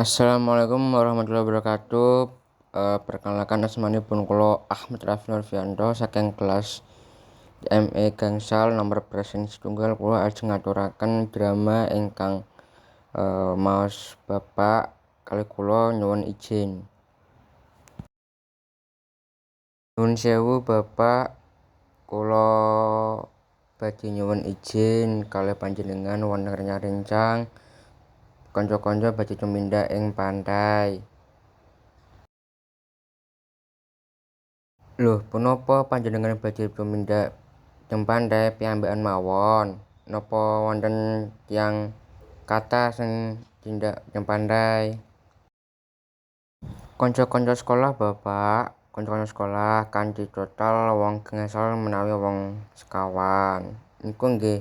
Assalamualaikum warahmatullahi wabarakatuh. Perkenalkan asmanipun kula Ahmad Raffi Nurfianto saking kelas ME Gangsal nomor present setunggal. Kula ajeng ngaturaken drama ingkang maos Bapak kali kula nyuwun izin. Nuwun sewu Bapak, kula badhe nyuwun izin kalih panjenengan wonten rencang kanca-kanca badhe tumindak ing pantai. Lho, punapa panjenengan badhe tumindak teng pantai piyambakan mawon? Napa wonten tiyang kathah sing tindak teng pantai? Kanca-kanca sekolah Bapak, kanca-kanca sekolah kanthi total wong gangsal menawi wong sekawan. Niku nggih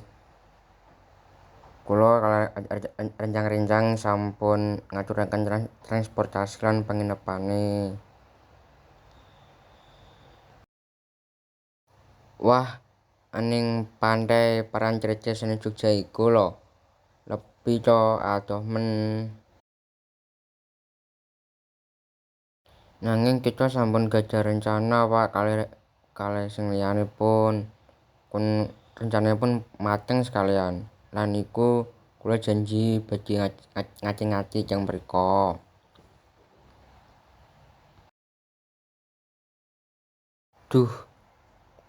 kula rencang-rencang sampun ngaturaken transportasi lan panginepane. Wah, aning pantai Parancreces ing Jogja iku lho, lebih to adoh men. Nanging kita sampun gadhah rencana Pak kalih sing liyanipun. Rencananipun mateng sekalian. Lan iku kula janji badhe ngati-ngati teng mriko. Duh,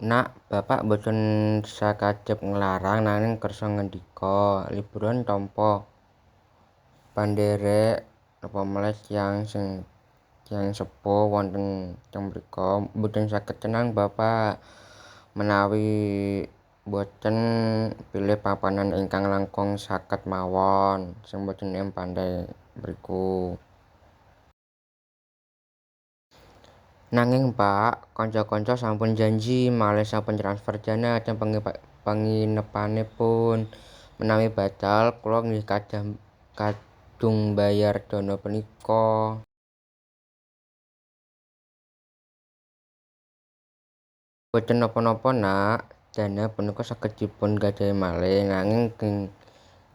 Nak, Bapak mboten sakadep nglarang nanging kersa ngendika liburan tampa pandherek napa meneh tiyang sepuh wonten teng mriko mboten saged tenang Bapak menawi mboten pilih papanan ingkang langkung saged mawon sing mboten ing pantai mriku. Nanging Pak, kanca-kanca sampun janji malih sampun transfer dana teng panginepanipun. Menawi batal, kula nggih kadung mbayar dana punika. Boten napa-napa Nak, dana punika saged dipun gadhahi malih nanging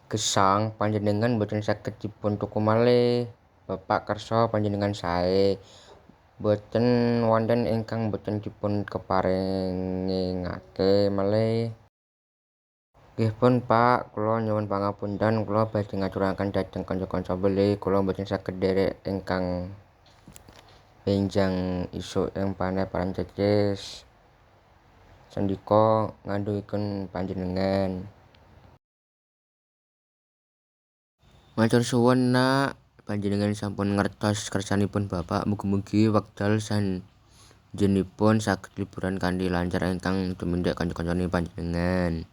gesang panjenengan boten saged dipun tuku malih. Bapak kersa panjenengan sae. Boten wonten ingkang boten dipun keparengake malih. Nggih pun Pak, kula nyuwun pangapunten kula badhe ngaturaken dhateng kanca-kanca beli kula boten saged nderek ingkang benjang isuk ing pantai Parancreces. Sendika ngandhutipun panjenengan. Matur suwun Nak, panjenengan sampun ngertos kersanipun Bapak. Mugi-mugi wekdal sajenipun saged liburan kanthi lancar ingkang tumindak kanca-kanca panjenengan.